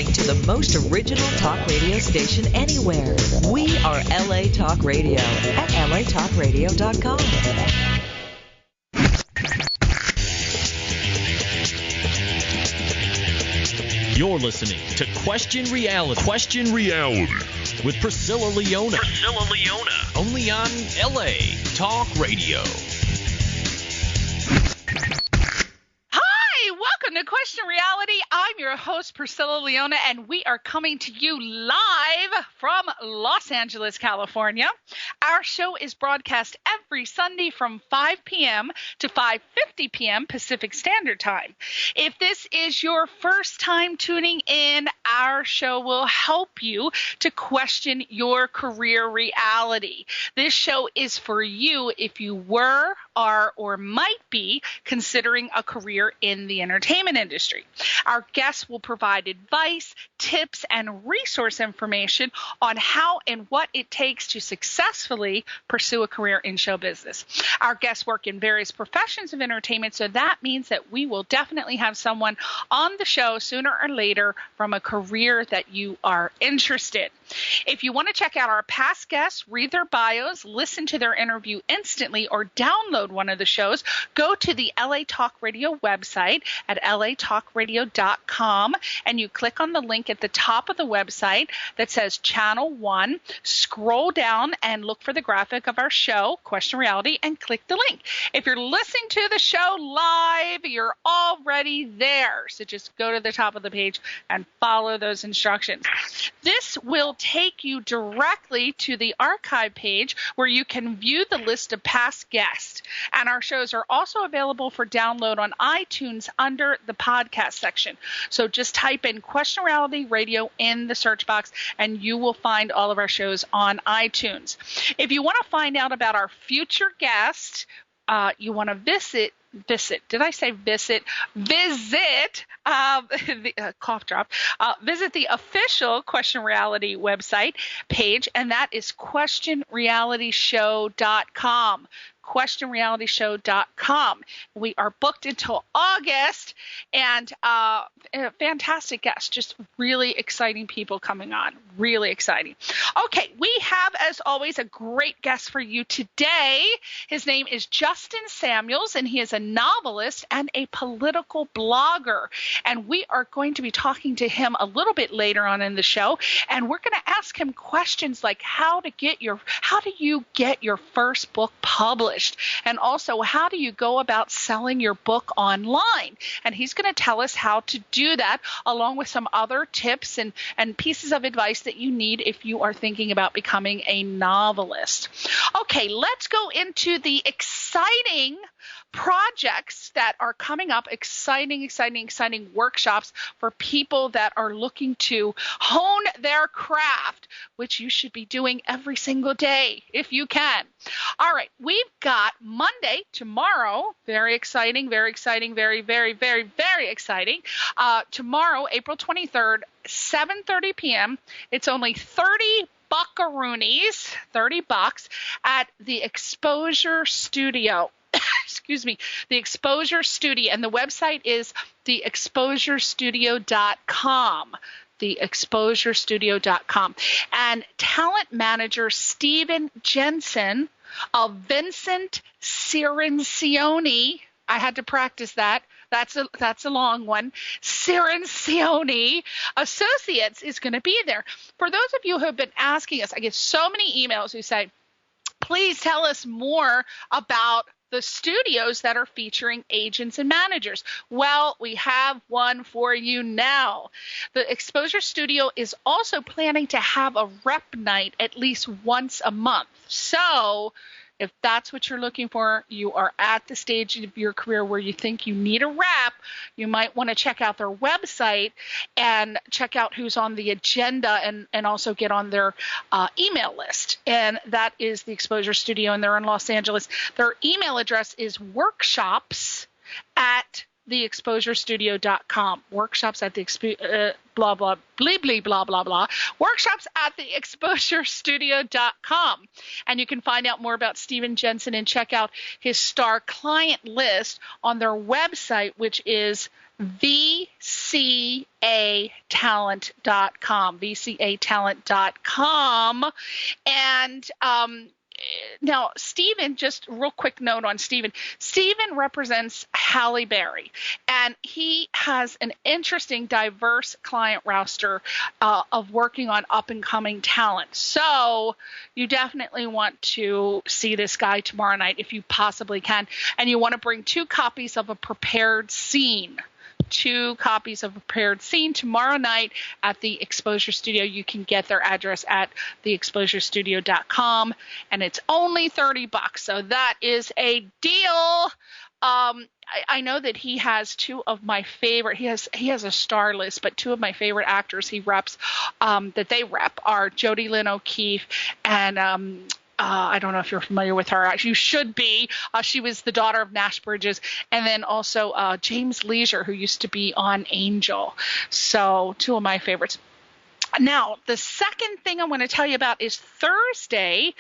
listening to the most original talk radio station anywhere. We are LA Talk Radio at latalkradio.com. You're listening to Question Reality. Question Reality with Priscilla Leona. Priscilla Leona. Only on LA Talk Radio. Welcome to Question Reality. I'm your host, Priscilla Leona, and we are coming to you live from Los Angeles, California. Our show is broadcast every Sunday from 5 p.m. to 5:50 p.m. Pacific Standard Time. If this is your first time tuning in, our show will help you to question your career reality. This show is for you if you were, are, or might be considering a career in the entertainment industry. Our guests will provide advice, tips, and resource information on how and what it takes to successfully pursue a career in show business. Our guests work in various professions of entertainment, so that means that we will definitely have someone on the show sooner or later from a career that you are interested. If you want to check out our past guests, read their bios, listen to their interview instantly, or download one of the shows, go to the LA Talk Radio website at latalkradio.com, and you click on the link at the top of the website that says Channel 1. Scroll down and look for the graphic of our show, Question Reality, and click the link. If you're listening to the show live, you're already there. So just go to the top of the page and follow those instructions. This will take you directly to the archive page where you can view the list of past guests. And our shows are also available for download on iTunes under the podcast section. So just type in Question Reality Radio in the search box and you will find all of our shows on iTunes. If you want to find out about our future guest, you want to visit the official Question Reality website page, and that is questionrealityshow.com. questionrealityshow.com. We are booked until August, and fantastic guests, just really exciting people coming on, really exciting. Okay, we have, as always, a great guest for you today. His name is Justin Samuels, and he is a novelist and a political blogger, and we are going to be talking to him a little bit later on in the show, and we're going to ask him questions like how do you get your first book published? And also, how do you go about selling your book online? And he's going to tell us how to do that, along with some other tips and pieces of advice that you need if you are thinking about becoming a novelist. Okay, let's go into the exciting projects that are coming up, exciting workshops for people that are looking to hone their craft, which you should be doing every single day if you can. All right, we've got Monday, tomorrow, very exciting, very exciting. Tomorrow, April 23rd, 7:30 p.m. It's only 30 buckaroonies, $30 at the Exposure Studio. Excuse me, the Exposure Studio, and the website is theexposurestudio.com. theexposurestudio.com. And talent manager Steven Jensen of Vincent Cirincione, I had to practice that. That's a long one. Cirincione Associates is going to be there. For those of you who have been asking us, I get so many emails who say, please tell us more about the studios that are featuring agents and managers. Well, we have one for you now. The Exposure Studio is also planning to have a rep night at least once a month. So if that's what you're looking for, you are at the stage of your career where you think you need a rep, you might want to check out their website and check out who's on the agenda and also get on their email list. And that is the Exposure Studio, and they're in Los Angeles. Their email address is workshops at theexposurestudio.com. Workshops at the blah, blah, blee, blah, blah, blah. Workshops at theexposurestudio.com. And you can find out more about Steven Jensen and check out his star client list on their website, which is vcatalent.com, vcatalent.com. And now, Stephen, just a real quick note on Stephen. Stephen represents Halle Berry, and he has an interesting, diverse client roster of working on up-and-coming talent. So you definitely want to see this guy tomorrow night if you possibly can, and you want to bring 2 copies of a prepared scene. 2 copies of prepared scene tomorrow night at the Exposure Studio. You can get their address at theexposurestudio.com, and it's only $30. So that is a deal. I know that he has 2 of my favorite. He has a star list, but 2 of my favorite actors he reps that they rep are Jodie Lynn O'Keefe and I don't know if you're familiar with her. You should be. She was the daughter of Nash Bridges. And then also James Leisure, who used to be on Angel. So 2 of my favorites. Now, the second thing I want to tell you about is Thursday,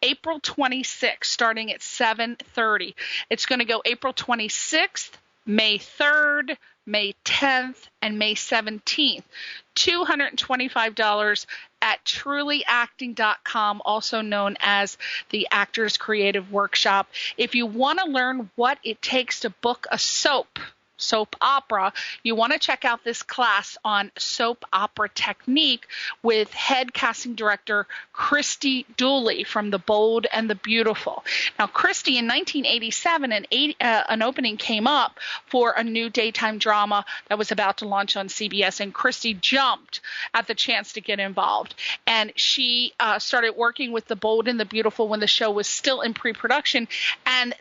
April 26th, starting at 7:30. It's going to go April 26th, May 3rd, May 10th, and May 17th. $225 at trulyacting.com, also known as the Actors Creative Workshop. If you want to learn what it takes to book a soap opera, you want to check out this class on soap opera technique with head casting director Christy Dooley from The Bold and the Beautiful. Now, Christy, in 1987, an opening came up for a new daytime drama that was about to launch on CBS, and Christy jumped at the chance to get involved. And she started working with The Bold and the Beautiful when the show was still in pre-production, and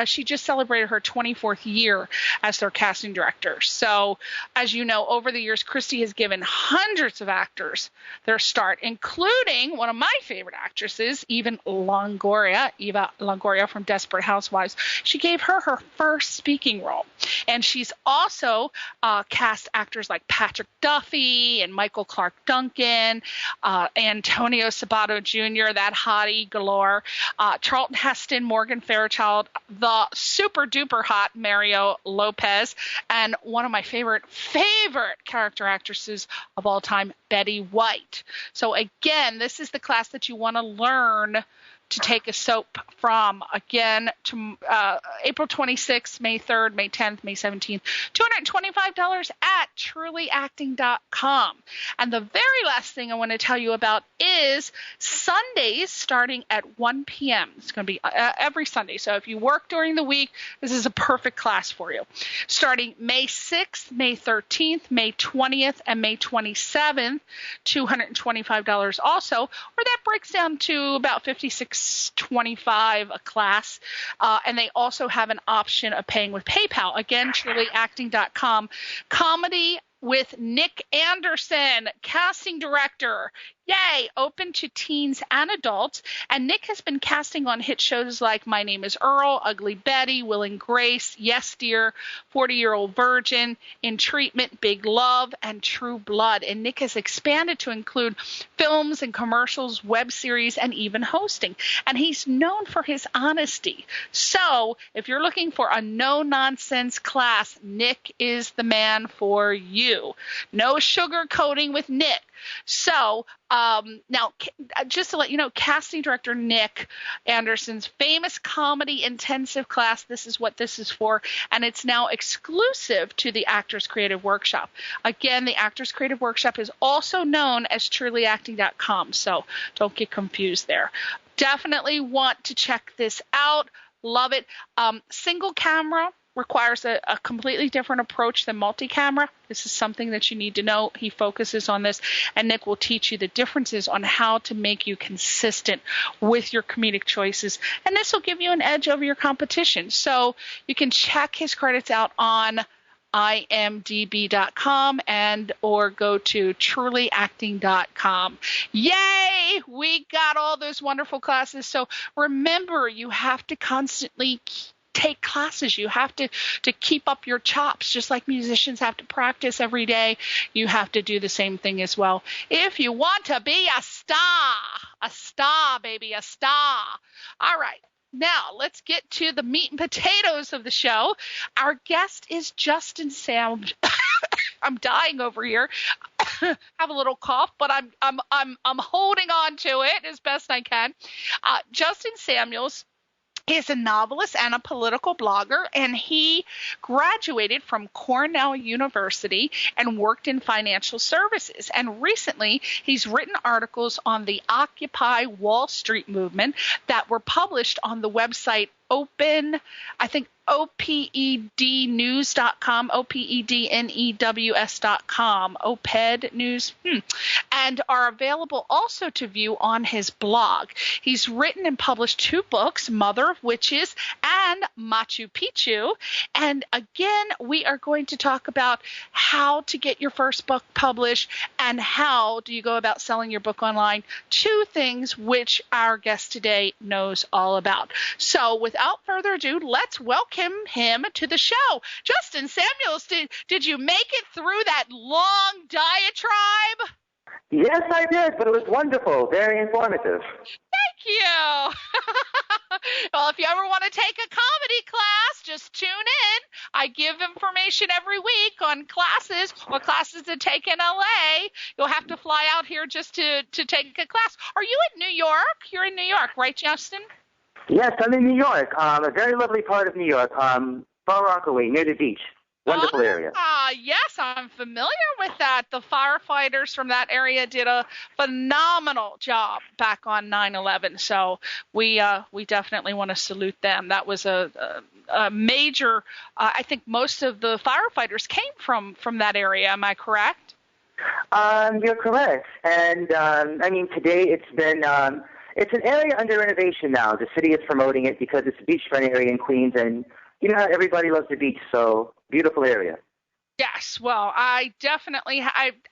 she just celebrated her 24th year as their casting director. So, as you know, over the years, Christy has given hundreds of actors their start, including one of my favorite actresses, Eva Longoria from Desperate Housewives. She gave her first speaking role. And she's also cast actors like Patrick Duffy and Michael Clark Duncan, Antonio Sabato Jr., that hottie galore, Charlton Heston, Morgan Fairchild, the super duper hot Mario Lopez, and one of my favorite character actresses of all time, Betty White. So again, this is the class that you want to learn to take a soap from. Again, to April 26th, May 3rd, May 10th, May 17th, $225 at trulyacting.com. And the very last thing I want to tell you about is Sundays starting at 1 p.m. It's going to be every Sunday. So if you work during the week, this is a perfect class for you. Starting May 6th, May 13th, May 20th, and May 27th, $225 also, or that breaks down to about $56.25 a class. And they also have an option of paying with PayPal. Again, trulyacting.com. Comedy with Nick Anderson, casting director. Yay! Open to teens and adults. And Nick has been casting on hit shows like My Name is Earl, Ugly Betty, Will and Grace, Yes Dear, 40-Year-Old Virgin, In Treatment, Big Love, and True Blood. And Nick has expanded to include films and commercials, web series, and even hosting. And he's known for his honesty. So if you're looking for a no-nonsense class, Nick is the man for you. No sugarcoating with Nick. So now, just to let you know, casting director Nick Anderson's famous comedy intensive class, this is what this is for, and it's now exclusive to the Actors Creative Workshop. Again, the Actors Creative Workshop is also known as trulyacting.com, so don't get confused there. Definitely want to check this out. Love it. Single camera requires a completely different approach than multi-camera. This is something that you need to know. He focuses on this, and Nick will teach you the differences on how to make you consistent with your comedic choices, and this will give you an edge over your competition. So you can check his credits out on imdb.com and or go to trulyacting.com. Yay! We got all those wonderful classes. So remember, you have to constantly take classes. You have to keep up your chops, just like musicians have to practice every day. You have to do the same thing as well if you want to be a star, baby, a star. All right. Now, let's get to the meat and potatoes of the show. Our guest is Justin Sam. I'm dying over here. Have a little cough, but I'm holding on to it as best I can. Justin Samuels is a novelist and a political blogger, and he graduated from Cornell University and worked in financial services. And recently, he's written articles on the Occupy Wall Street movement that were published on the website opednews.com, opednews.com, Oped News, and are available also to view on his blog. He's written and published 2 books, Mother of Witches and Machu Picchu. And again, we are going to talk about how to get your first book published and how do you go about selling your book online, 2 things which our guest today knows all about. So without further ado, let's welcome him to the show. Justin Samuels, did you make it through that long diatribe? Yes, I did, but it was wonderful, very informative. Thank you. Well, if you ever want to take a comedy class, just tune in. I give information every week on classes, what classes to take in LA. You'll have to fly out here just to take a class. Are you in New York? You're in New York, right, Justin? Yes, I'm in New York, a very lovely part of New York, Far Rockaway, near the beach. Wonderful area. Yes, I'm familiar with that. The firefighters from that area did a phenomenal job back on 9/11. So we definitely want to salute them. That was a major. I think most of the firefighters came from that area. Am I correct? You're correct. And I mean, today it's been. It's an area under renovation now. The city is promoting it because it's a beachfront area in Queens, and you know how everybody loves the beach, so beautiful area. Yes, well, I definitely,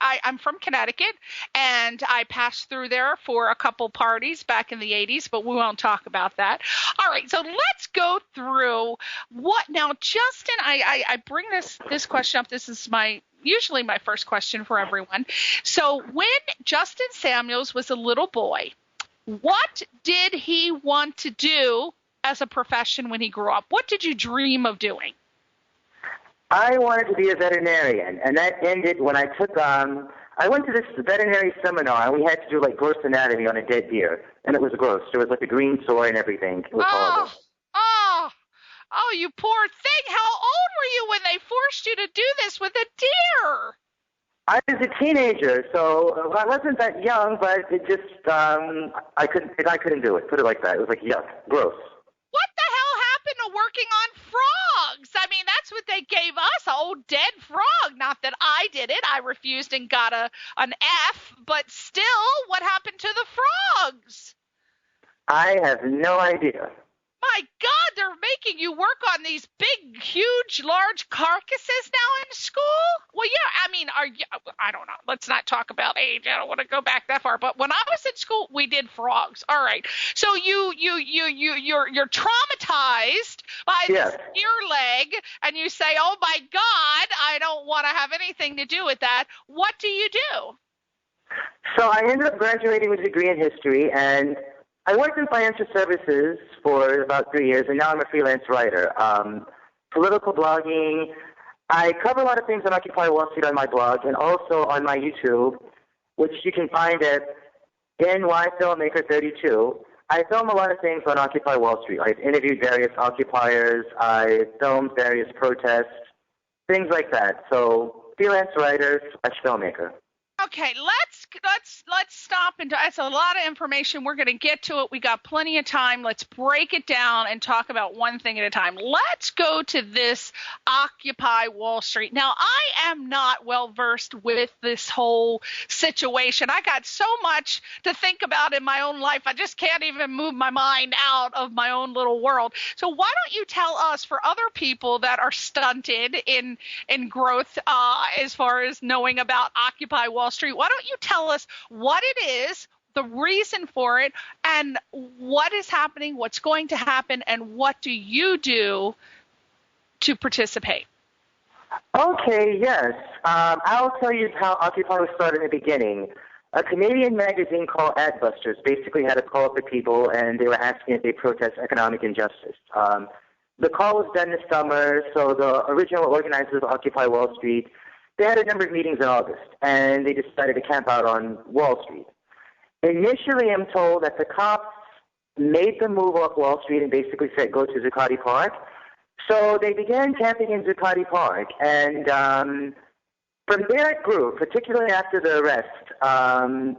I'm from Connecticut, and I passed through there for a couple parties back in the 80s, but we won't talk about that. All right, so let's go through what, now, Justin, I bring this question up. This is usually my first question for everyone. So when Justin Samuels was a little boy, what did he want to do as a profession when he grew up? What did you dream of doing? I wanted to be a veterinarian, and that ended when I took I went to this veterinary seminar, and we had to do like gross anatomy on a dead deer, and it was gross. There was like a green sore and everything. It was horrible. Oh, you poor thing. How old were you when they forced you to do this with a deer? I was a teenager, so I wasn't that young, but it just I couldn't do it. Put it like that. It was like yuck, gross. What the hell happened to working on frogs? I mean, that's what they gave us, an old dead frog. Not that I did it. I refused and got an F, but still, what happened to the frogs? I have no idea. My God, they're making you work on these big, huge, large carcasses now in school? Well, yeah, I mean, I don't know. Let's not talk about age. I don't want to go back that far. But when I was in school, we did frogs. All right. So you're traumatized by this deer leg, and you say, oh, my God, I don't want to have anything to do with that. What do you do? So I ended up graduating with a degree in history, and I worked in financial services for about 3 years, and now I'm a freelance writer. Political blogging. I cover a lot of things on Occupy Wall Street on my blog and also on my YouTube, which you can find at NY Filmmaker 32. I film a lot of things on Occupy Wall Street. I've interviewed various occupiers. I filmed various protests, things like that. So freelance writer / filmmaker. Okay, let's stop and that's a lot of information. We're going to get to it. We got plenty of time. Let's break it down and talk about one thing at a time. Let's go to this Occupy Wall Street. Now, I am not well versed with this whole situation. I got so much to think about in my own life. I just can't even move my mind out of my own little world. So why don't you tell us, for other people that are stunted in growth as far as knowing about Occupy Wall Street, why don't you tell us what it is, the reason for it, and what is happening, what's going to happen, and what do you do to participate? Okay, yes. I'll tell you how Occupy was started in the beginning. A Canadian magazine called Adbusters basically had a call for people, and they were asking if they protest economic injustice. The call was done this summer, so the original organizers of Occupy Wall Street, they had a number of meetings in August, and they decided to camp out on Wall Street. Initially, I'm told that the cops made them move off Wall Street and basically said, go to Zuccotti Park. So they began camping in Zuccotti Park, and from there it grew, particularly after the arrest.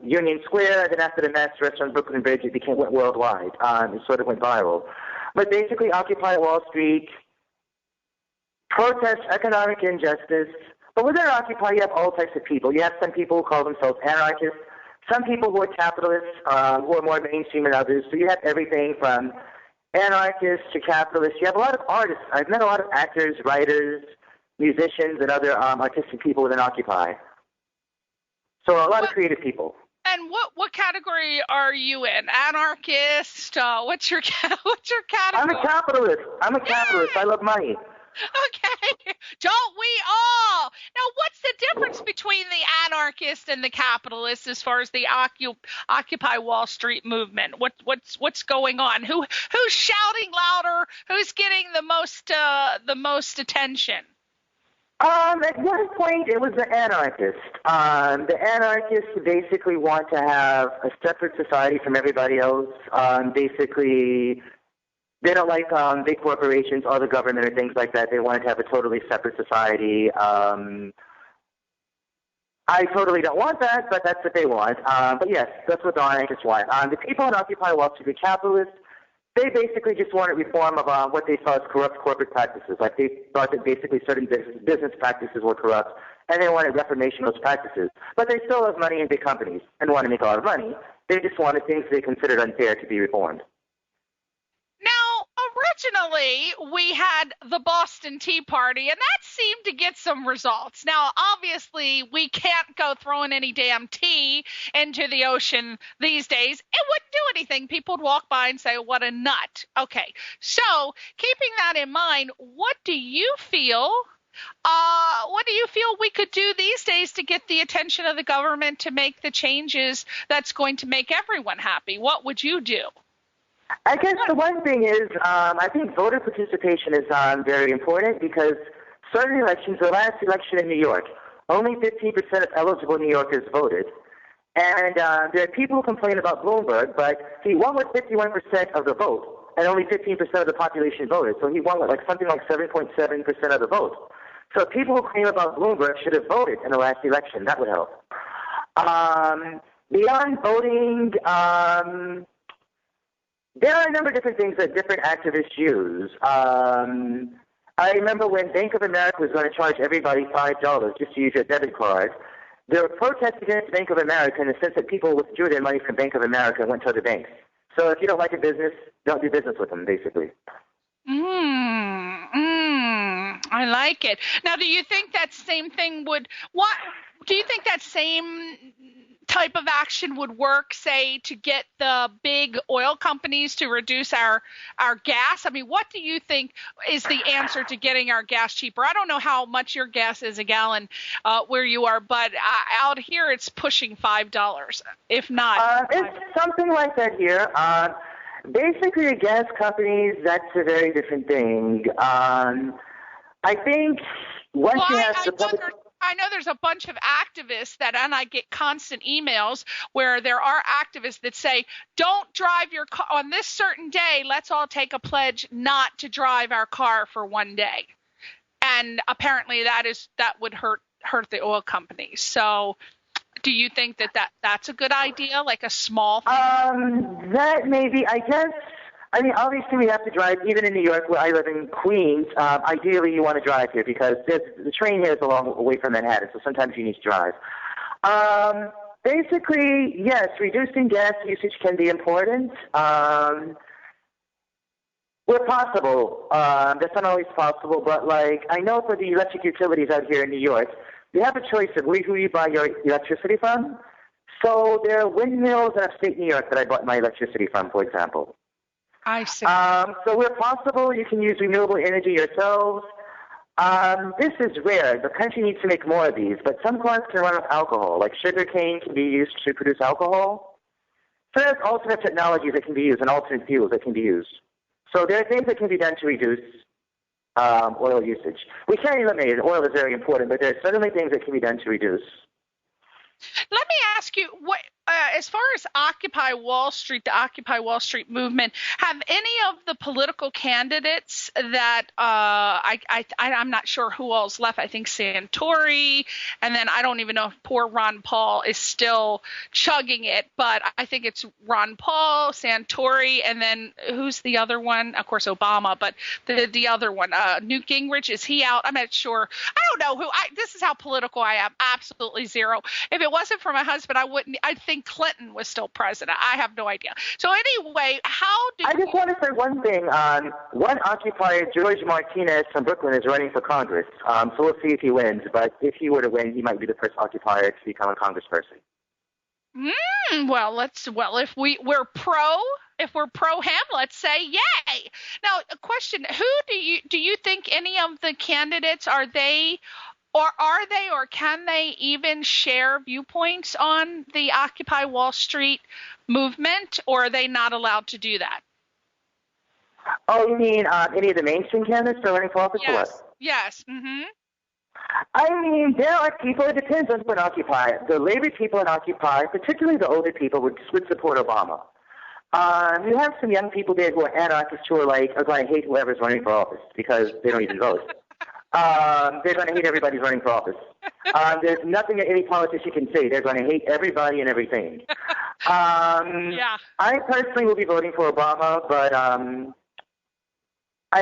Union Square, and then after the mass arrest on Brooklyn Bridge, it went worldwide. It sort of went viral. But basically, Occupy Wall Street, protest economic injustice. But within Occupy, you have all types of people. You have some people who call themselves anarchists, some people who are capitalists, who are more mainstream than others. So you have everything from anarchists to capitalists. You have a lot of artists. I've met a lot of actors, writers, musicians, and other artistic people within Occupy. So a lot of creative people. And what category are you in? Anarchist? What's your category? I'm a capitalist. I love money. Okay. Don't we all? Now, what's the difference between the anarchist and the capitalist as far as the Occupy Wall Street movement? What's going on? Who's shouting louder? Who's getting the most attention? At one point, it was the anarchists. The anarchists basically want to have a separate society from everybody else. Basically, they don't like big corporations or the government or things like that. They wanted to have a totally separate society. I totally don't want that, but that's what they want. But yes, that's what the anarchists want. The people in Occupy Wall Street, the capitalists, they basically just wanted reform of what they saw as corrupt corporate practices. Like they thought that basically certain business practices were corrupt, and they wanted reformation of those practices. But they still have money in big companies and want to make a lot of money. They just wanted things they considered unfair to be reformed. Now, originally, we had the Boston Tea Party, and that seemed to get some results. Now, obviously, we can't go throwing any damn tea into the ocean these days. It wouldn't do anything. People would walk by and say, what a nut. Okay, so keeping that in mind, what do you feel we could do these days to get the attention of the government to make the changes that's going to make everyone happy? What would you do? I guess the one thing is, I think voter participation is very important because certain elections, the last election in New York, only 15% of eligible New Yorkers voted. And there are people who complain about Bloomberg, but he won with 51% of the vote, and only 15% of the population voted. So he won with something like 7.7% of the vote. So people who claim about Bloomberg should have voted in the last election. That would help. Beyond voting, there are a number of different things that different activists use. I remember when Bank of America was going to charge everybody $5 just to use your debit card. There were protests against Bank of America in the sense that people withdrew their money from Bank of America and went to other banks. So if you don't like a business, don't do business with them, basically. I like it. Now, do you think that same thing do you think that same type of action would work, say, to get the big oil companies to reduce our gas? I mean, what do you think is the answer to getting our gas cheaper? I don't know how much your gas is a gallon where you are, but out here it's pushing $5, if not. It's something like that here. Basically, the gas companies, that's a very different thing. I think once you have the public... I know there's a bunch of activists and I get constant emails where there are activists that say, don't drive your car on this certain day. Let's all take a pledge not to drive our car for one day. And apparently that would hurt the oil companies. So do you think that's a good idea, like a small thing? That maybe, I guess. I mean, obviously we have to drive, even in New York where I live in Queens, ideally you want to drive here because the train here is a long way from Manhattan, so sometimes you need to drive. Basically, yes, reducing gas usage can be important. Where possible. That's not always possible, but I know for the electric utilities out here in New York, you have a choice of who you buy your electricity from. So there are windmills in upstate New York that I bought my electricity from, for example. I see. So where possible, you can use renewable energy yourselves. This is rare. The country needs to make more of these, but some farms can run off alcohol, like sugar cane can be used to produce alcohol. So there's alternate technologies that can be used and alternate fuels that can be used. So there are things that can be done to reduce oil usage. We can't eliminate it. Oil is very important, but there are certainly things that can be done to reduce. Let me ask you, what, as far as Occupy Wall Street, the Occupy Wall Street movement, have any of the political candidates that I'm not sure who else left. I think Santori, and then I don't even know if poor Ron Paul is still chugging it, but I think it's Ron Paul, Santori, and then who's the other one? Of course, Obama, but the other one, Newt Gingrich, is he out? I'm not sure. I don't know who. This is how political I am. Absolutely zero. If it wasn't for my husband, I'd think Clinton was still president. I have no idea. So anyway, I just want to say one thing. One occupier, George Martinez from Brooklyn, is running for Congress. So we'll see if he wins. But if he were to win, he might be the first occupier to become a congressperson. Well, if we're pro him, let's say yay. Now, a question: who do you think any of the candidates are they? Or can they even share viewpoints on the Occupy Wall Street movement, or are they not allowed to do that? Oh, you mean any of the mainstream candidates for running for office or what? Yes. Mm-hmm. I mean, there are people, it depends on what Occupy. The labor people in Occupy, particularly the older people, would support Obama. You have some young people there who are anarchists who are going to hate whoever's running for office because they don't even vote. They're going to hate everybody who's running for office. There's nothing that any politician can say. They're going to hate everybody and everything. Yeah. I personally will be voting for Obama, but I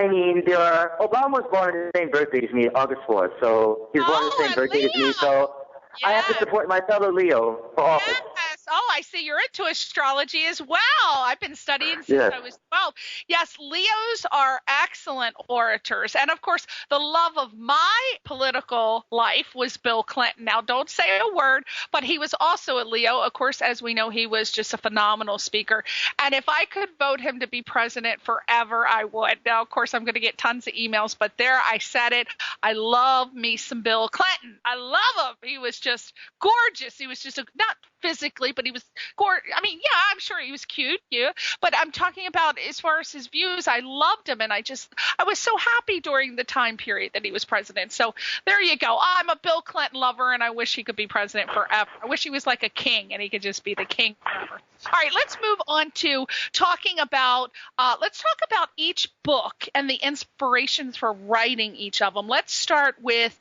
mean, Obama was born on the same birthday as me, August 4th, so he's born on the same birthday as me, so yes. I have to support my fellow Leo for office. Yes. Oh, I see you're into astrology as well. I've been studying since I was 12. Yes, Leos are excellent orators. And, of course, the love of my political life was Bill Clinton. Now, don't say a word, but he was also a Leo. Of course, as we know, he was just a phenomenal speaker. And if I could vote him to be president forever, I would. Now, of course, I'm going to get tons of emails, but there I said it. I love me some Bill Clinton. I love him. He was just gorgeous. He was just not physically, but he was gorgeous. I mean, yeah, I'm sure he was cute, yeah. But I'm talking about as far as his views, I loved him, and I was so happy during the time period that he was president. So there you go. I'm a Bill Clinton lover, and I wish he could be president forever. I wish he was like a king, and he could just be the king forever. All right, let's move on to talking about, let's talk about each book and the inspirations for writing each of them. Let's start with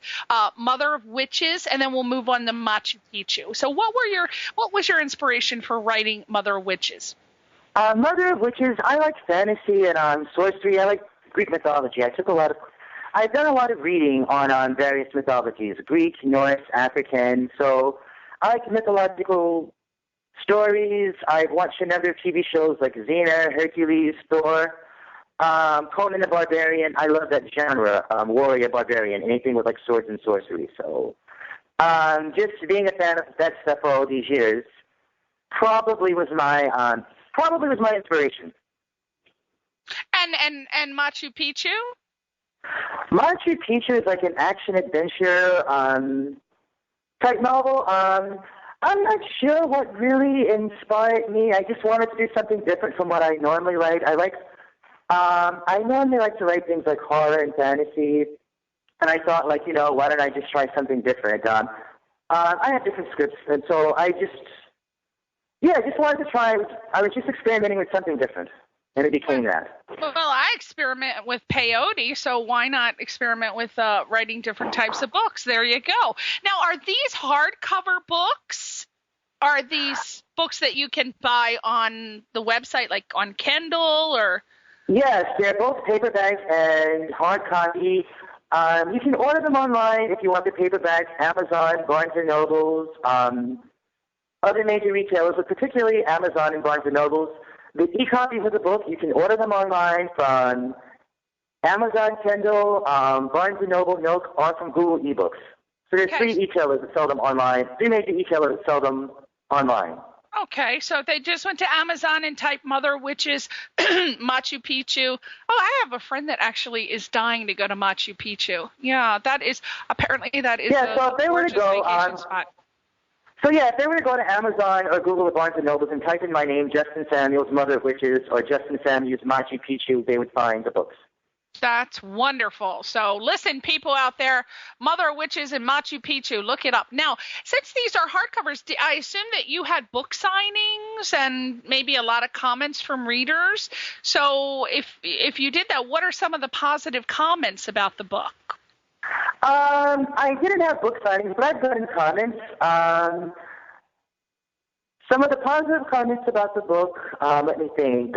Mother of Witches, and then we'll move on to Machu Picchu. So what was your inspiration for writing Mother of Witches? Mother of Witches, I like fantasy and sorcery. I like Greek mythology. I've done a lot of reading on various mythologies, Greek, Norse, African. So I like mythological stories. I've watched a number of TV shows like Xena, Hercules, Thor, Conan the Barbarian. I love that genre, warrior, barbarian, anything with like swords and sorcery. So just being a fan of that stuff for all these years probably was my inspiration. And Machu Picchu? Machu Picchu is like an action adventure type novel. I'm not sure what really inspired me. I just wanted to do something different from what I normally write. I normally like to write things like horror and fantasy, and I thought, why don't I just try something different? I have different scripts, and so I just wanted to try. I was just experimenting with something different, and it became that. Well, I experiment with peyote, so why not experiment with writing different types of books? There you go. Now, are these hardcover books? Are these books that you can buy on the website, like on Kindle or? Yes, they're both paperbacks and hard copy. You can order them online if you want the paperbacks, Amazon, Barnes & Nobles, other major retailers, but particularly Amazon and Barnes & Nobles. The e-copies of the book, you can order them online from Amazon, Kindle, Barnes & Noble, Nook, or from Google eBooks. So there's three retailers that sell them online, three major retailers that sell them online. Okay, so if they just went to Amazon and typed Mother Witches Machu Picchu. Oh, I have a friend that actually is dying to go to Machu Picchu. Yeah, apparently that is Yeah, so if they were to go spot. So yeah, if they were to go to Amazon or Google or Barnes & Nobles and type in my name, Justin Samuels, Mother of Witches, or Justin Samuels, Machu Picchu, they would find the books. That's wonderful. So listen, people out there, Mother of Witches and Machu Picchu, look it up. Now, since these are hardcovers, I assume that you had book signings and maybe a lot of comments from readers. So if you did that, what are some of the positive comments about the book? I didn't have book signings, but I've gotten comments. Some of the positive comments about the book, let me think.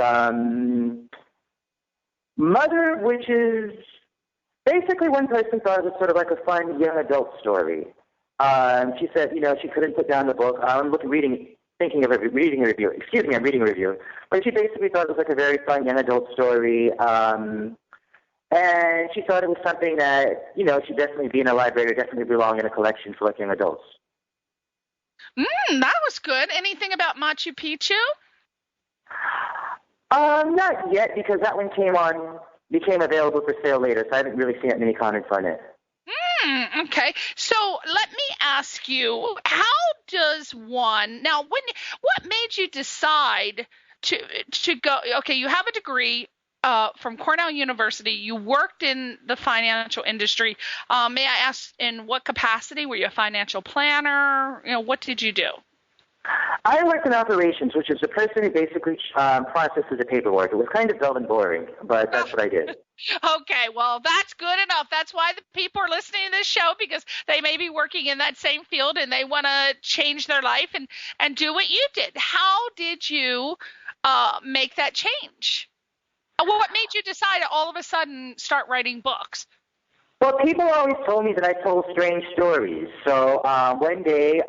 Mother, which is basically one person thought it was sort of like a fun young adult story. She said, she couldn't put down the book. I'm reading a review. Excuse me, I'm reading a review. But she basically thought it was like a very fun young adult story. And she thought it was something that, should definitely be in a library, definitely belong in a collection for like young adults. That was good. Anything about Machu Picchu? Not yet, because that one became available for sale later, so I haven't really seen many comments on it. Okay. So let me ask you, how does one now? What made you decide to go? Okay, you have a degree from Cornell University. You worked in the financial industry. May I ask, in what capacity? Were you a financial planner? What did you do? I worked in operations, which is the person who basically processes the paperwork. It was kind of dull and boring, but that's what I did. Okay, well, that's good enough. That's why the people are listening to this show, because they may be working in that same field and they want to change their life and do what you did. How did you make that change? What made you decide to all of a sudden start writing books? Well, people always told me that I told strange stories. So one day,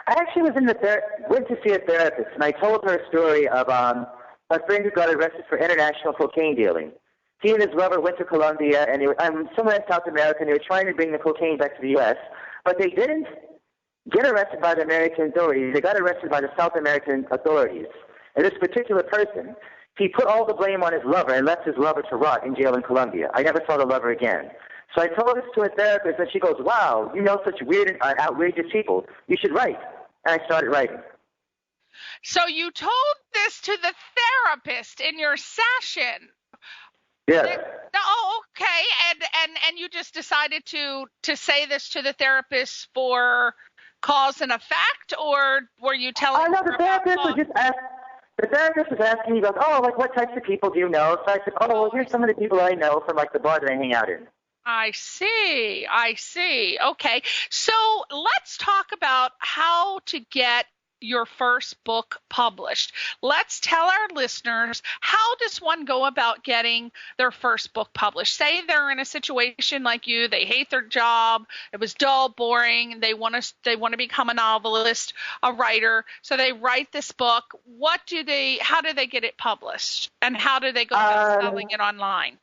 I actually went to see a therapist, and I told her a story of a friend who got arrested for international cocaine dealing. He and his lover went to Colombia, and somewhere in South America, and they were trying to bring the cocaine back to the U.S., but they didn't get arrested by the American authorities. They got arrested by the South American authorities. And this particular person, he put all the blame on his lover and left his lover to rot in jail in Colombia. I never saw the lover again. So I told this to a therapist, and she goes, wow, you know such weird and outrageous people. You should write. And I started writing. So you told this to the therapist in your session? Yes. Oh, okay. And you just decided to say this to the therapist for cause and effect, or were you telling her? No, the therapist was just asking. The therapist was asking me, goes, like, what types of people do you know? So I said, well, here's some of the people I know from, like, the bar that I hang out in. I see. Okay. So let's talk about how to get your first book published. Let's tell our listeners, how does one go about getting their first book published? Say they're in a situation like you, they hate their job, it was dull, boring, they want to become a novelist, a writer, so they write this book. How do they get it published? And how do they go about selling it online?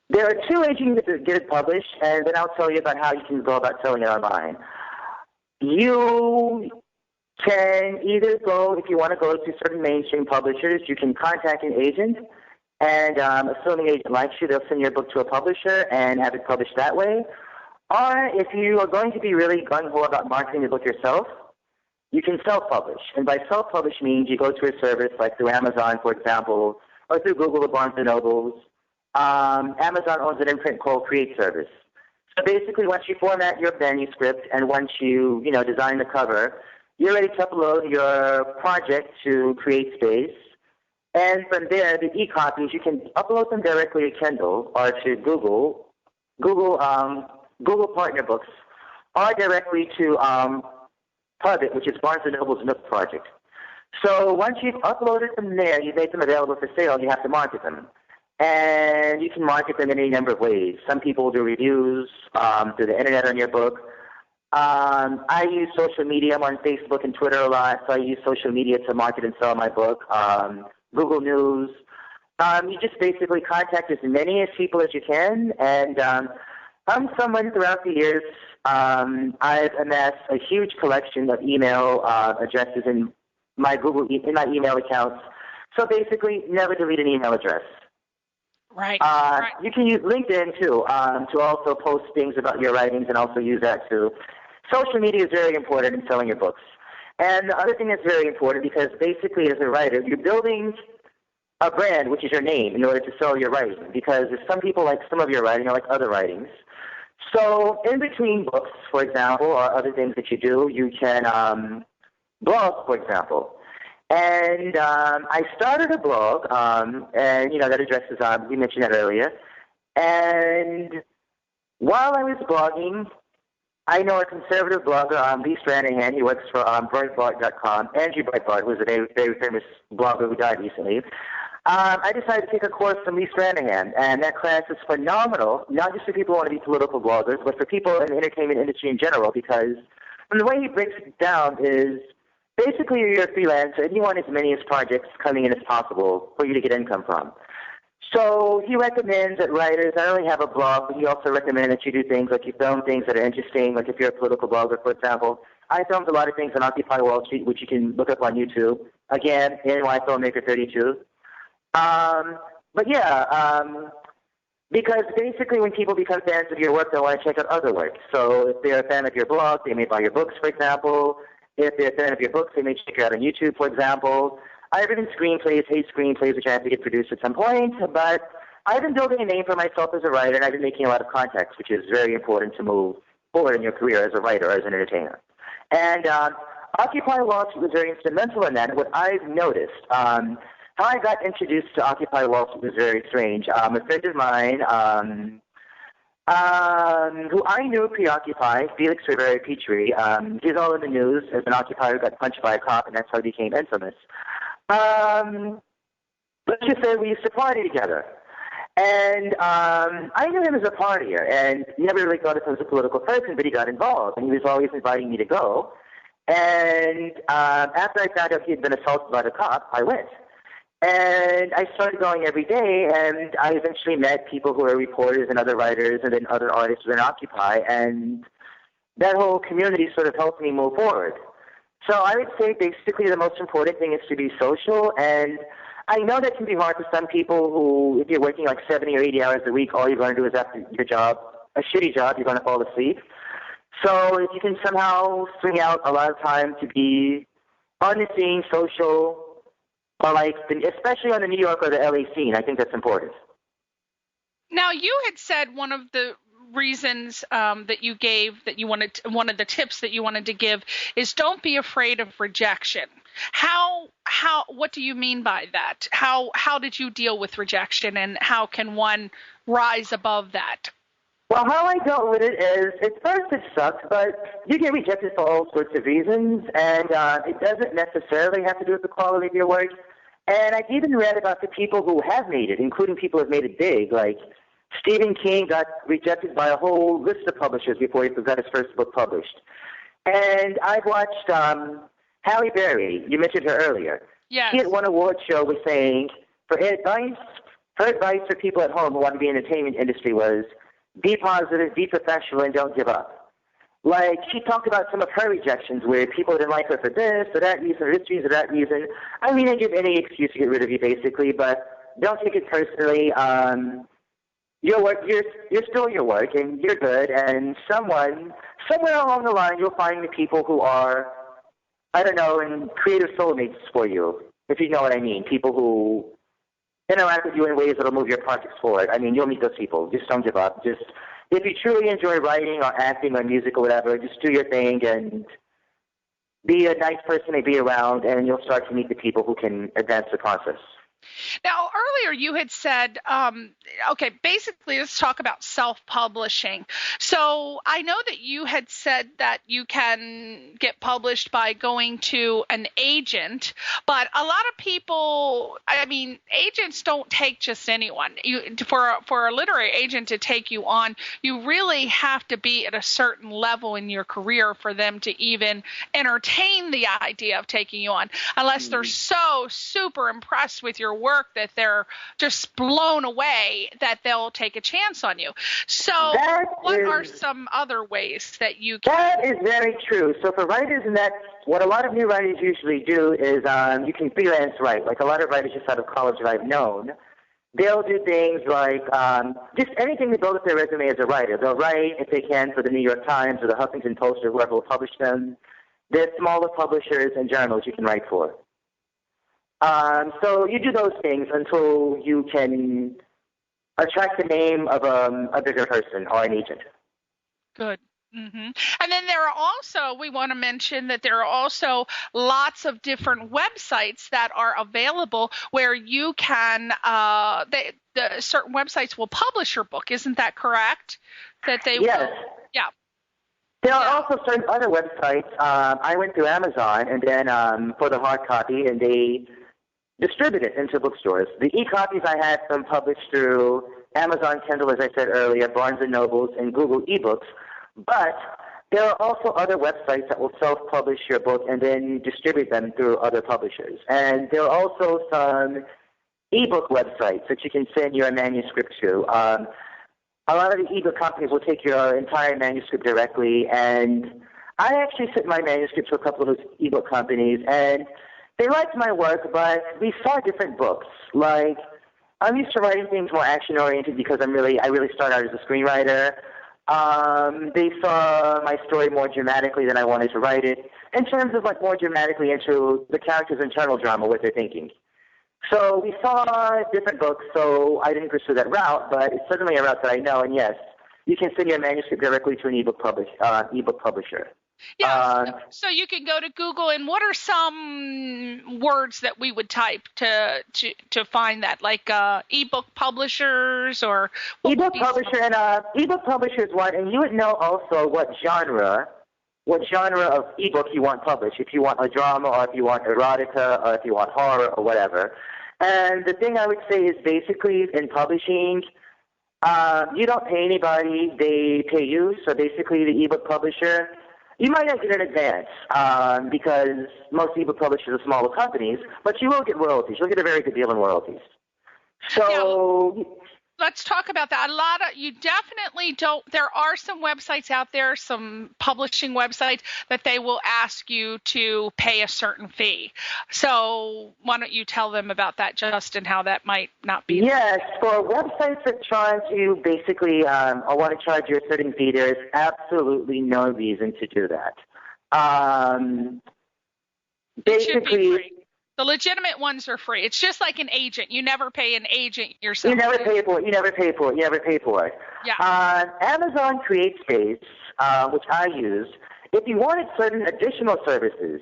There are two ways you can get it published, and then I'll tell you about how you can go about selling it online. You can either go, if you want to go to certain mainstream publishers, you can contact an agent, and assuming the agent likes you, they'll send your book to a publisher and have it published that way. Or if you are going to be really gung-ho about marketing the book yourself, you can self-publish. And by self-publish means you go to a service like through Amazon, for example, or through Google or Barnes & Nobles. Amazon owns an imprint called Create Service. So basically, once you format your manuscript and once you design the cover, you're ready to upload your project to CreateSpace. And from there, the e-copies, you can upload them directly to Kindle or to Google Partner Books, or directly to Pubit, which is Barnes & Noble's Nook project. So once you've uploaded them there, you've made them available for sale, you have to market them. And you can market them in any number of ways. Some people do reviews through the internet on your book. I use social media. I'm on Facebook and Twitter a lot, so I use social media to market and sell my book. Google News. You just basically contact as many people as you can, and I'm someone throughout the years, I've amassed a huge collection of email addresses in my email accounts. So basically, never delete an email address. Right. You can use LinkedIn too to also post things about your writings and also use that too. Social media is very important in selling your books. And the other thing that's very important, because basically as a writer, you're building a brand, which is your name, in order to sell your writing. Because if some people like some of your writing or like other writings. So in between books, for example, or other things that you do, you can blog, for example. And I started a blog, and, that address is we mentioned that earlier. And while I was blogging, I know a conservative blogger, Lee Stranahan. He works for Breitbart.com. Andrew Breitbart, who is a very, very famous blogger who died recently. I decided to take a course from Lee Stranahan, and that class is phenomenal, not just for people who want to be political bloggers, but for people in the entertainment industry in general, because from the way he breaks it down is basically you're a freelancer and you want as many projects coming in as possible for you to get income from. So he recommends that writers not only have a blog, but he also recommends that you do things like you film things that are interesting, like if you're a political blogger, for example. I filmed a lot of things on Occupy Wall Street, which you can look up on YouTube. Again, NY Filmmaker 32. Because basically when people become fans of your work, they want to check out other work. So if they're a fan of your blog, they may buy your books, for example. If they're a fan of your books, they may check you out on YouTube, for example. I've written screenplays, hate screenplays, which I have to get produced at some point. But I've been building a name for myself as a writer, and I've been making a lot of contacts, which is very important to move forward in your career as a writer or as an entertainer. And Occupy Wall Street was very instrumental in that. And what I've noticed, how I got introduced to Occupy Wall Street was very strange. A friend of mine who I knew pre-Occupy, Felix Rivera-Petrie, he's all in the news as an occupier who got punched by a cop, and that's how he became infamous. Let's just say we used to party together. And I knew him as a partier, and never really thought of him as a political person, but he got involved, and he was always inviting me to go. And after I found out he had been assaulted by the cop, I went. And I started going every day, and I eventually met people who are reporters and other writers and then other artists within Occupy, and that whole community sort of helped me move forward. So I would say basically the most important thing is to be social, and I know that can be hard for some people who, if you're working like 70 or 80 hours a week, all you're going to do is after your job, a shitty job, you're going to fall asleep. So if you can somehow swing out a lot of time to be on the scene, social, or especially on the New York or the LA scene, I think that's important. Now, you had said one of the reasons that you gave, that you wanted, one of the tips that you wanted to give is don't be afraid of rejection. What do you mean by that? How did you deal with rejection, and how can one rise above that? Well, how I dealt with it is, at first it sucked, but you get rejected for all sorts of reasons, and it doesn't necessarily have to do with the quality of your work. And I've even read about the people who have made it, including people who have made it big, like Stephen King got rejected by a whole list of publishers before he got his first book published. And I've watched Halle Berry, you mentioned her earlier. Yes. She at one award show was saying, her advice for people at home who want to be in the entertainment industry was, be positive, be professional, and don't give up. Like, she talked about some of her rejections where people didn't like her for this or that reason, or this reason or that reason. I mean, they give any excuse to get rid of you, basically, but don't take it personally. Your work, you're still your work, and you're good, and somewhere along the line, you'll find the people who are, I don't know, and creative soulmates for you, if you know what I mean, people who interact with you in ways that will move your projects forward. I mean, you'll meet those people. Just don't give up. Just, if you truly enjoy writing or acting or music or whatever, just do your thing and be a nice person to be around, and you'll start to meet the people who can advance the process. Now, earlier you had said, okay, basically let's talk about self-publishing. So I know that you had said that you can get published by going to an agent, but a lot of people, I mean, agents don't take just anyone. For a literary agent to take you on, you really have to be at a certain level in your career for them to even entertain the idea of taking you on, unless they're so super impressed with your your work that they're just blown away that they'll take a chance on you. So what are some other ways that you can? That is very true. So for writers, and that's what a lot of new writers usually do is you can freelance write. Like a lot of writers just out of college that I've known, they'll do things like just anything to build up their resume as a writer. They'll write, if they can, for the New York Times or the Huffington Post or whoever will publish them. There's smaller publishers and journals you can write for. So you do those things until you can attract the name of a bigger person or an agent. Good. Mm-hmm. And then there are also, we want to mention that there are also lots of different websites that are available where you can, the certain websites will publish your book. Isn't that correct? That they Yes. will, yeah. There are also certain other websites. I went through Amazon and then for the hard copy, and they distribute it into bookstores. The e-copies I had them published through Amazon Kindle, as I said earlier, Barnes & Nobles, and Google eBooks. But there are also other websites that will self-publish your book and then distribute them through other publishers. And there are also some ebook websites that you can send your manuscript to. A lot of the ebook companies will take your entire manuscript directly, and I actually sent my manuscript to a couple of those ebook companies, and they liked my work, but we saw different books. Like, I'm used to writing things more action-oriented because I really started out as a screenwriter. They saw my story more dramatically than I wanted to write it, in terms of like more dramatically into the character's internal drama, what they're thinking. So we saw different books, so I didn't pursue that route, but it's certainly a route that I know, and yes, you can send your manuscript directly to an ebook publisher. Yeah, so you can go to Google, and what are some words that we would type to find that, like ebook publishers or ebook publisher and ebook publisher is one, and you would know also what genre of ebook you want published. If you want a drama, or if you want erotica, or if you want horror, or whatever. And the thing I would say is basically in publishing, you don't pay anybody; they pay you. So basically, the ebook publisher. You might not get an advance because most ebook publishers are smaller companies, but you will get royalties. You'll get a very good deal in royalties. So let's talk about that. You definitely don't. There are some websites out there, some publishing websites that they will ask you to pay a certain fee. So why don't you tell them about that, Justin, how that might not be? Yes, for websites that try to basically or want to charge you a certain fee, there is absolutely no reason to do that. It should be free. The legitimate ones are free. It's just like an agent. You never pay an agent yourself. You never pay for it. Yeah. Amazon CreateSpace, which I use, if you wanted certain additional services,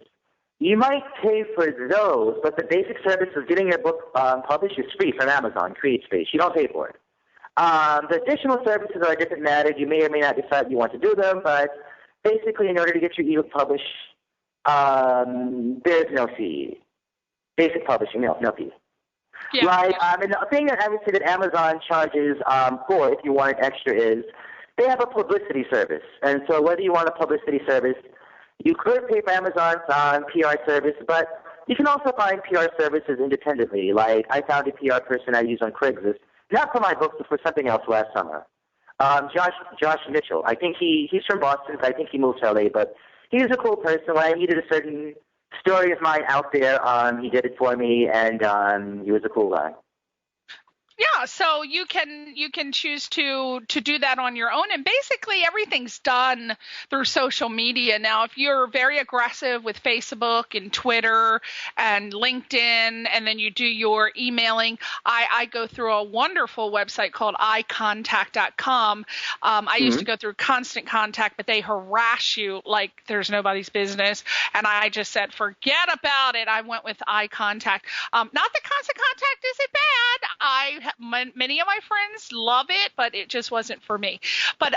you might pay for those, but the basic service of getting your book published is free from Amazon CreateSpace. You don't pay for it. The additional services are a different matter. You may or may not decide you want to do them, but basically in order to get your ebook published, there's no fee. Basic publishing, no fee. Yeah. Right. And the thing that I would say that Amazon charges for, if you want it extra, is they have a publicity service. And so whether you want a publicity service, you could pay for Amazon's PR service, but you can also find PR services independently. Like I found a PR person I use on Craigslist, not for my books, but for something else last summer. Josh Mitchell. I think he's from Boston. I think he moved to LA, but he's a cool person. When I needed a certain story of mine out there, he did it for me, and he was a cool guy. Yeah, so you can choose to do that on your own, and basically everything's done through social media now. If you're very aggressive with Facebook and Twitter and LinkedIn, and then you do your emailing, I go through a wonderful website called icontact.com. I used to go through Constant Contact, but they harass you like there's nobody's business, and I just said, forget about it. I went with iContact. Not that Constant Contact isn't bad. many of my friends love it, but it just wasn't for me. But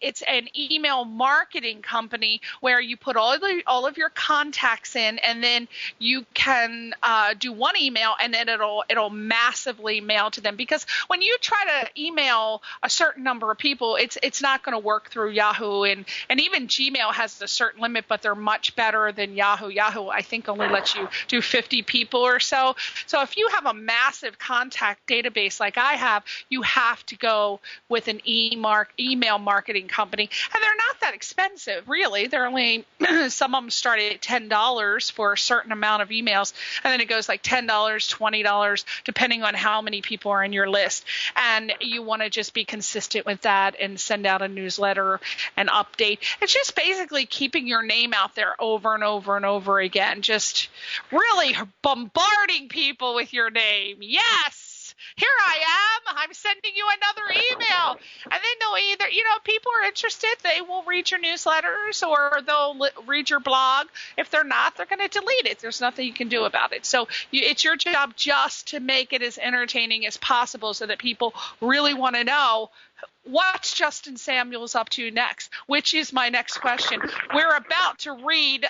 it's an email marketing company where you put all of your contacts in, and then you can do one email, and then it'll massively mail to them. Because when you try to email a certain number of people, it's not going to work through Yahoo, and even Gmail has a certain limit, but they're much better than Yahoo. Yahoo, I think, only lets you do 50 people or so. So if you have a massive contact database like I have, you have to go with an email marketing company. And they're not that expensive, really. They're only, some of them start at $10 for a certain amount of emails. And then it goes like $10, $20, depending on how many people are in your list. And you want to just be consistent with that and send out a newsletter and update. It's just basically keeping your name out there over and over and over again. Just really bombarding people with your name. Yes, here I am. I'm sending you another email. And then they'll either, people are interested. They will read your newsletters or they'll read your blog. If they're not, they're going to delete it. There's nothing you can do about it. So it's your job just to make it as entertaining as possible so that people really want to know what's Justin Samuels up to next, which is my next question. We're about to read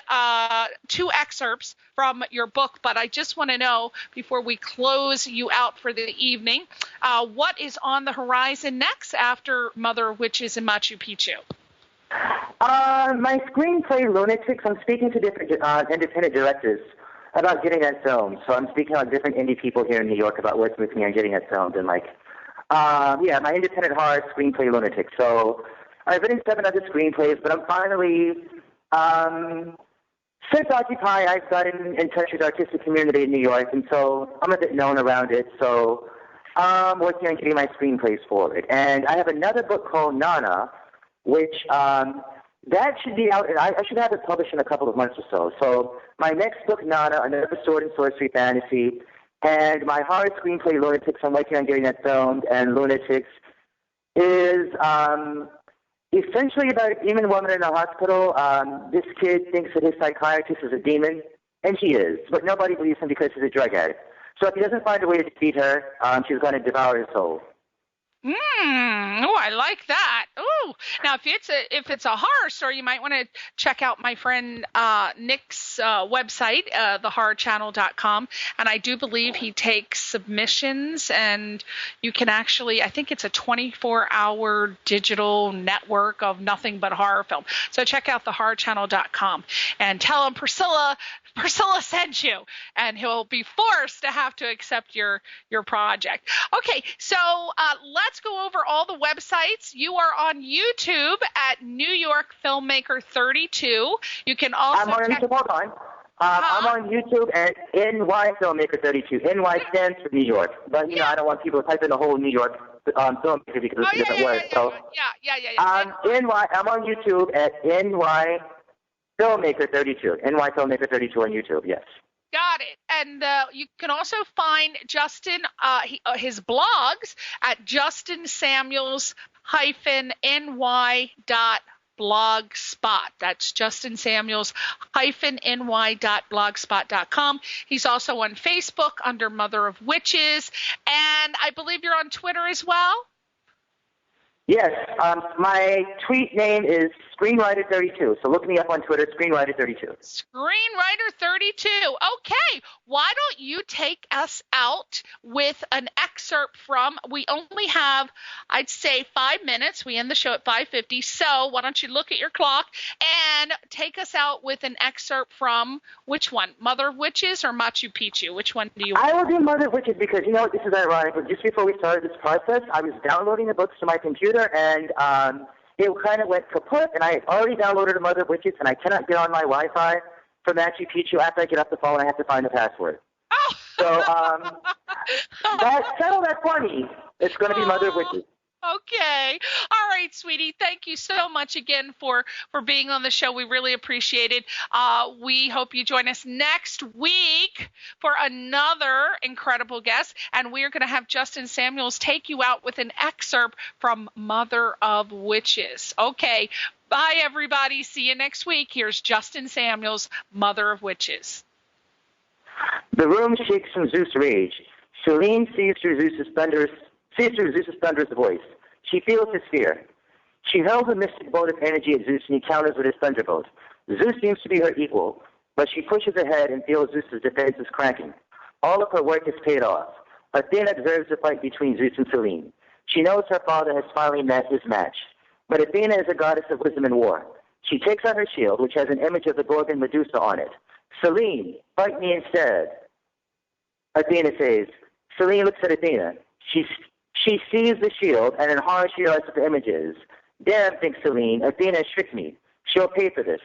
2 excerpts from your book, but I just want to know, before we close you out for the evening, what is on the horizon next after Mother of Witches and Machu Picchu? My screenplay, Lunatics, I'm speaking to different independent directors about getting that filmed. So I'm speaking to different indie people here in New York about working with me on getting that filmed. And my independent horror screenplay, Lunatics. So I've written 7 other screenplays, but I'm finally, since Occupy, I've gotten in touch with the artistic community in New York, and so I'm a bit known around it. So I'm working on getting my screenplays forward. And I have another book called Nana, which that should be out. I should have it published in a couple of months or so. So my next book, Nana, another sword and sorcery fantasy, and my horror screenplay, Lunatics, I'm working on getting that filmed, and Lunatics is essentially about a demon woman in a hospital. This kid thinks that his psychiatrist is a demon, and she is, but nobody believes him because he's a drug addict. So if he doesn't find a way to defeat her, she's going to devour his soul. Oh, I like that. Oh, now if it's a horror story, you might want to check out my friend Nick's website, thehorrorchannel.com, and I do believe he takes submissions, and you can actually, I think it's a 24-hour digital network of nothing but horror film. So check out thehorrorchannel.com and tell him Priscilla sent you, and he'll be forced to have to accept your project. Okay, so let's go over all the websites. You are on YouTube at New York Filmmaker 32. You can also I'm on YouTube at NY Filmmaker 32. NY stands for New York, but I don't want people to type in the whole New York filmmaker because it's a different word. I'm on YouTube at NY Filmmaker 32. NY Filmmaker 32 on YouTube, yes. Got it. And you can also find Justin, his blogs at justinsamuels-ny.blogspot. That's justinsamuels-ny.blogspot.com. He's also on Facebook under Mother of Witches. And I believe you're on Twitter as well? Yes, my tweet name is Screenwriter32, so look me up on Twitter, Screenwriter32. Screenwriter32. Okay, why don't you take us out with an excerpt from, we only have, I'd say, 5 minutes. We end the show at 5:50, so why don't you look at your clock and take us out with an excerpt from, which one, Mother of Witches or Machu Picchu? Which one do you want? I will do Mother of Witches because, this is ironic, but just before we started this process, I was downloading the books to my computer, and it kind of went kaput, and I had already downloaded a Mother of Witches, and I cannot get on my Wi-Fi for Machu Picchu. After I get off the phone, I have to find the password. Oh. So settle that for me. It's going to be Mother of Witches. Okay. All right, sweetie. Thank you so much again for being on the show. We really appreciate it. We hope you join us next week for another incredible guest. And we are going to have Justin Samuels take you out with an excerpt from Mother of Witches. Okay. Bye, everybody. See you next week. Here's Justin Samuels, Mother of Witches. The room shakes from Zeus' rage. Selene sees through Zeus' thunderous sees through Zeus's thunderous voice. She feels his fear. She hurls a mystic bolt of energy at Zeus, and he counters with his thunderbolt. Zeus seems to be her equal, but she pushes ahead and feels Zeus's defenses cracking. All of her work is paid off. Athena observes the fight between Zeus and Selene. She knows her father has finally met his match. But Athena is a goddess of wisdom and war. She takes out her shield, which has an image of the Gorgon Medusa on it. Selene, fight me instead. Athena says. Selene looks at Athena. She sees the shield, and in horror she realizes what the image is. Damn, thinks Selene, Athena has tricked me. She'll pay for this.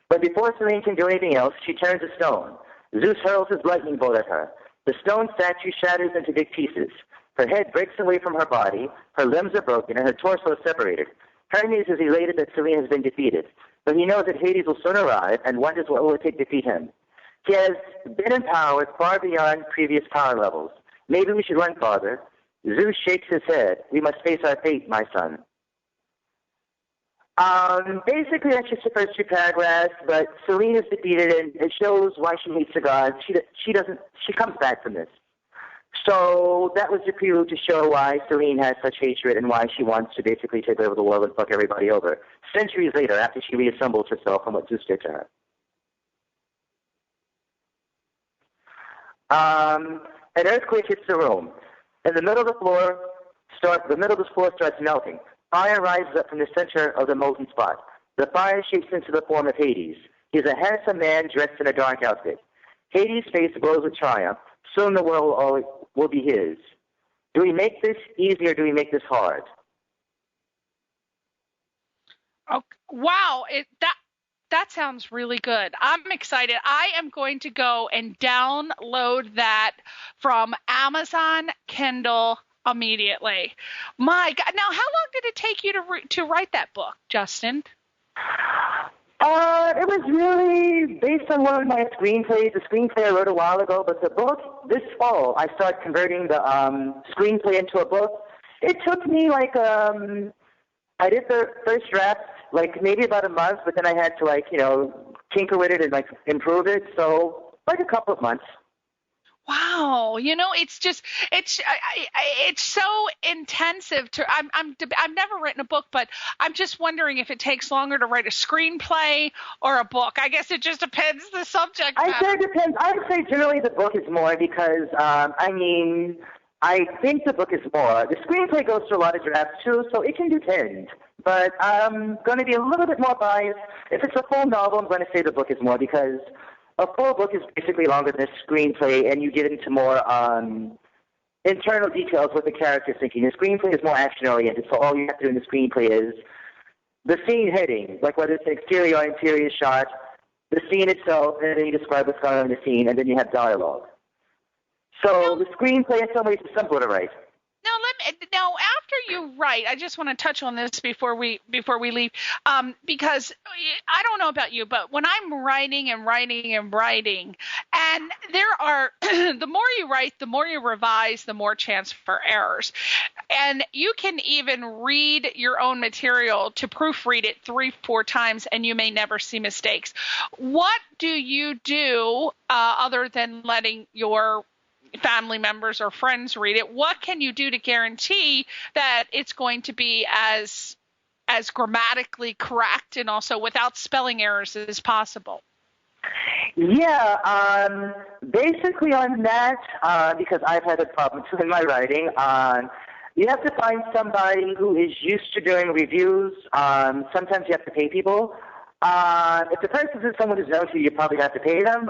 But before Selene can do anything else, she turns a stone. Zeus hurls his lightning bolt at her. The stone statue shatters into big pieces. Her head breaks away from her body, her limbs are broken, and her torso is separated. Hermes is elated that Selene has been defeated, but he knows that Hades will soon arrive and wonders what will it take to defeat him. He has been empowered far beyond previous power levels. Maybe we should run farther. Zeus shakes his head. We must face our fate, my son. Basically, that's just the first two paragraphs, but Selene is defeated, and it shows why she hates the gods. She comes back from this. So that was the prelude to show why Selene has such hatred and why she wants to basically take over the world and fuck everybody over. Centuries later, after she reassembles herself from what Zeus did to her. An earthquake hits the room. In the middle of the floor starts melting. Fire rises up from the center of the molten spot. The fire shapes into the form of Hades. He's a handsome man dressed in a dark outfit. Hades' face glows with triumph. Soon the world will be his. Do we make this easy or do we make this hard? Oh, wow, that sounds really good. I'm excited. I am going to go and download that from Amazon Kindle immediately. My God. Now, how long did it take you to write that book, Justin? It was really based on one of my screenplays. The screenplay I wrote a while ago, but the book, this fall, I started converting the screenplay into a book. It took me I did the first draft, maybe about a month, but then I had to, tinker with it and, improve it. So, a couple of months. Wow, it's so intensive I've never written a book, but I'm just wondering if it takes longer to write a screenplay or a book. I guess it just depends the subject matter. I say it depends. I would say generally the book is more because I think the book is more. The screenplay goes through a lot of drafts too, so it can depend. But I'm going to be a little bit more biased. If it's a full novel, I'm going to say the book is more because a full book is basically longer than a screenplay, and you get into more internal details what the character's thinking. The screenplay is more action-oriented, so all you have to do in the screenplay is the scene heading, whether it's an exterior or interior shot, the scene itself, and then you describe what's going on in the scene, and then you have dialogue. So the screenplay in some ways is simpler to write. Now, after you write, I just want to touch on this before we leave, because I don't know about you, but when I'm writing, and there are the more you write, the more you revise, the more chance for errors, and you can even read your own material to proofread it 3-4 times, and you may never see mistakes. What do you do other than letting your family members or friends read it? What can you do to guarantee that it's going to be as grammatically correct and also without spelling errors as possible? Yeah, basically on that, because I've had a problem too in my writing, you have to find somebody who is used to doing reviews. Sometimes you have to pay people. If the person is someone who's known to you, you probably have to pay them.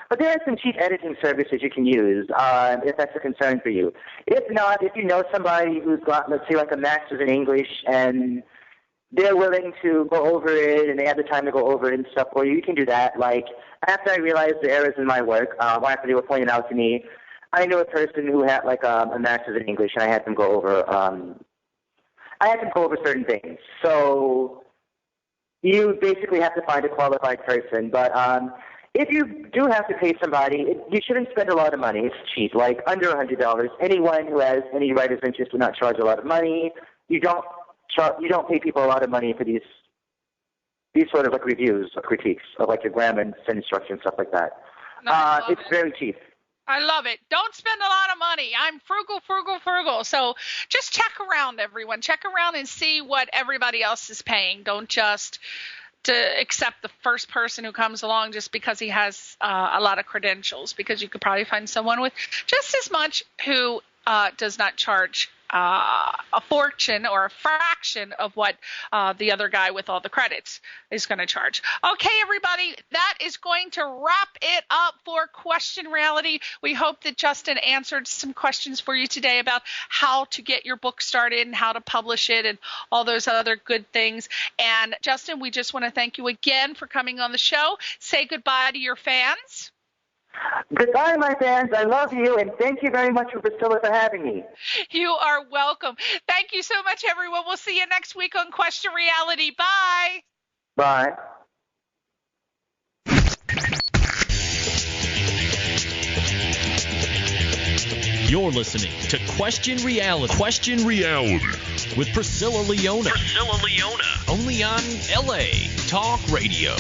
But there are some cheap editing services you can use if that's a concern for you. If not, if you know somebody who's got, let's say, a master's in English and they're willing to go over it and they have the time to go over it and stuff for you, you can do that. After I realized the errors in my work, after they were pointed out to me, I knew a person who had a master's in English, and I had them go over. Certain things. So you basically have to find a qualified person. But if you do have to pay somebody, you shouldn't spend a lot of money. It's cheap, under $100. Anyone who has any writer's interest will not charge a lot of money. You don't pay people a lot of money for these sort of reviews or critiques of your grammar and sentence structure and stuff like that. It's very cheap. I love it. Don't spend a lot of money. I'm frugal, frugal, frugal. So just check around, everyone. Check around and see what everybody else is paying. Don't just to accept the first person who comes along just because he has a lot of credentials, because you could probably find someone with just as much who does not charge a fortune or a fraction of what the other guy with all the credits is going to charge. Okay, everybody, that is going to wrap it up for Question Reality. We hope that Justin answered some questions for you today about how to get your book started and how to publish it and all those other good things. And Justin, we just want to thank you again for coming on the show. Say goodbye to your fans. Goodbye, my fans. I love you, and thank you very much, Priscilla, for having me. You are welcome. Thank you so much, everyone. We'll see you next week on Question Reality. Bye. Bye. You're listening to Question Reality. Question Reality with Priscilla Leona. Only on LA Talk Radio.